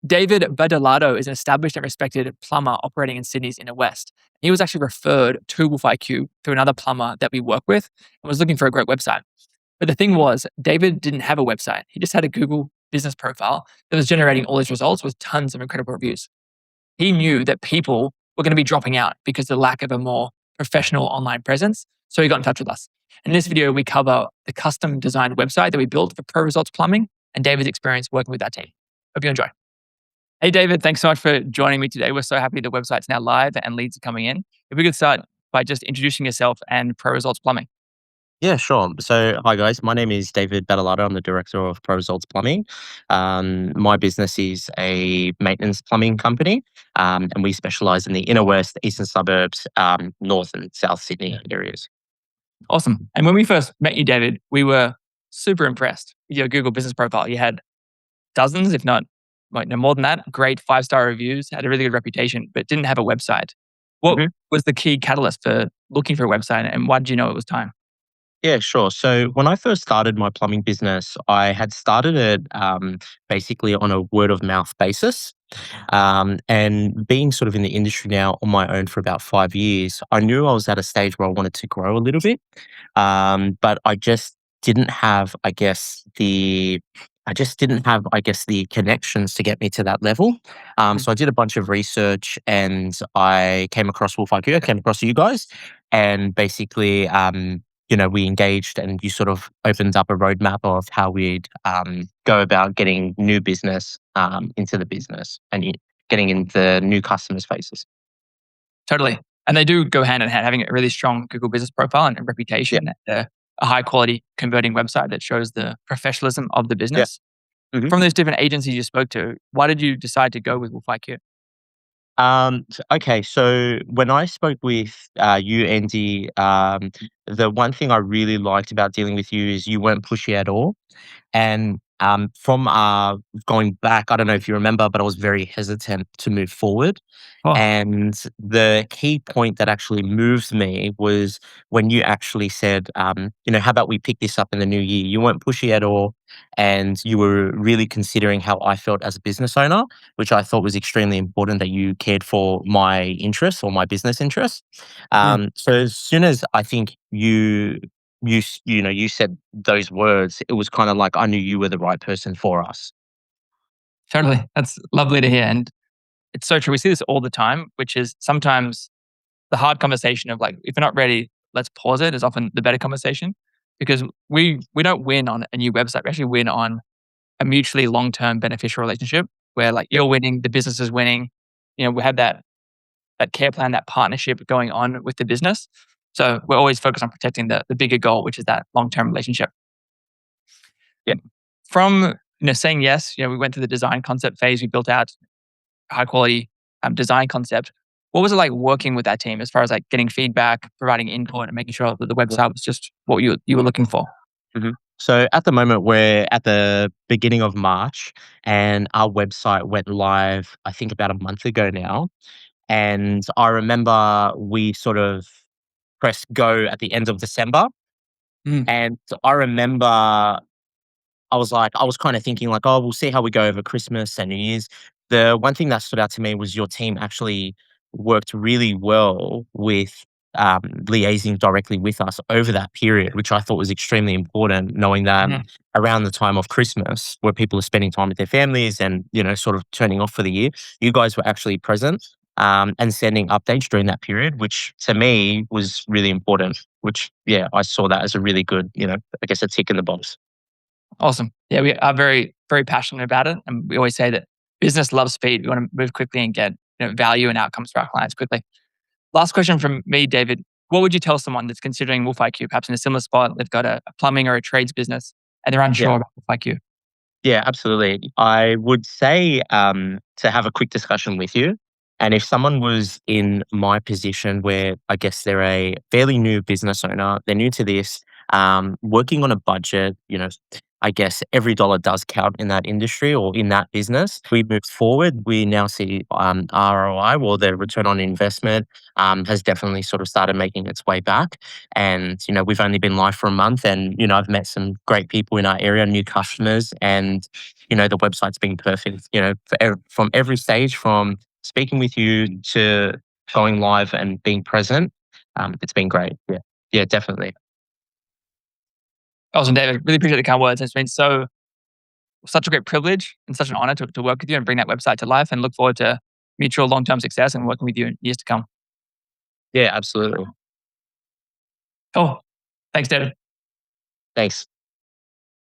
David Badolato is an established and respected plumber operating in Sydney's inner west. He was actually referred to Wolf IQ through another plumber that we work with and was looking for a great website. But the thing was, David didn't have a website. He just had a Google business profile that was generating all his results with tons of incredible reviews. He knew that people were going to be dropping out because of the lack of a more professional online presence. So he got in touch with us. In this video, we cover the custom designed website that we built for Pro Results Plumbing and David's experience working with that team. Hope you enjoy. Hey, David, thanks so much for joining me today. We're so happy the website's now live and leads are coming in. If we could start by just introducing yourself and Pro Results Plumbing. Yeah, sure. So, hi guys. My name is David Badolato. I'm the director of Pro Results Plumbing. My business is a maintenance plumbing company, and we specialize in the inner west, eastern suburbs, north and south Sydney areas. Awesome. And when we first met you, David, we were super impressed with your Google business profile. You had dozens, if not more than that, great 5-star reviews, had a really good reputation, but didn't have a website. What Mhm. was the key catalyst for looking for a website and why did you know it was time? Yeah, sure. So, when I first started my plumbing business, I had started it basically on a word of mouth basis. And being sort of in the industry now on my own for about 5 years, I knew I was at a stage where I wanted to grow a little bit. But I just didn't have, the connections to get me to that level. Mm. So I did a bunch of research and I came across Wolf IQ, I came across you guys, and basically, we engaged and you sort of opened up a roadmap of how we'd go about getting new business into the business and getting into new customers' faces. Totally. And they do go hand in hand, having a really strong Google business profile and a Yeah, reputation, a high quality converting website that shows the professionalism of the yeah. business. Mhm. From those different agencies you spoke to, why did you decide to go with Wolf IQ? Okay, so when I spoke with you, Andy, the one thing I really liked about dealing with you is you weren't pushy at all. And from going back, I don't know if you remember, but I was very hesitant to move forward. Oh, And the key point that actually moved me was when you actually said, how about we pick this up in the new year? You weren't pushy at all. And you were really considering how I felt as a business owner, which I thought was extremely important that you cared for my interests or my business interests. mm, So as soon as I think you said those words, it was kind of like I knew you were the right person for us. totally. That's lovely to hear. And it's so true. We see this all the time, which is sometimes the hard conversation of like, if you're not ready, let's pause it is often the better conversation because we don't win on a new website. We actually win on a mutually long-term beneficial relationship where like Yep. you're winning, the business is winning. We have that care plan, that partnership going on with the business. So we're always focused on protecting the bigger goal, which is that long-term relationship. Yeah. From saying yes, we went through the design concept phase. We built out high quality design concept. What was it like working with that team as far as like getting feedback, providing input, and making sure that the website was just what you were looking for? Mhm. So at the moment, we're at the beginning of March, and our website went live, I think, about a month ago now. And I remember we sort of pressed go at the end of December. Mm, And I remember I was kind of thinking like, oh, we'll see how we go over Christmas and New Year's. The one thing that stood out to me was your team actually worked really well with liaising directly with us over that period, which I thought was extremely important, knowing that mhm. around the time of Christmas, where people are spending time with their families and, sort of turning off for the year, you guys were actually present and sending updates during that period, which to me was really important, which, yeah, I saw that as a really good, I guess a tick in the box. Awesome. Yeah, we are very, very passionate about it. And we always say that business loves speed. We want to move quickly and get value and outcomes for our clients quickly. Last question from me, David. What would you tell someone that's considering Wolf IQ, perhaps in a similar spot? They've got a plumbing or a trades business and they're Yeah. unsure about Wolf IQ. Yeah, absolutely. I would say to have a quick discussion with you. And if someone was in my position where I guess they're a fairly new business owner, they're new to this, working on a budget, I guess every dollar does count in that industry or in that business. We moved forward. We now see ROI, or the return on investment, has definitely sort of started making its way back. And we've only been live for a month, and I've met some great people in our area, new customers, and the website's been perfect. From every stage, from speaking with you to going live and being present, it's been great. Yeah, yeah, definitely. Awesome, David. Really appreciate the kind words. It's been such a great privilege and such an honor to work with you and bring that website to life, and look forward to mutual long-term success and working with you in years to come. Yeah, absolutely. Cool. Thanks, David. Thanks.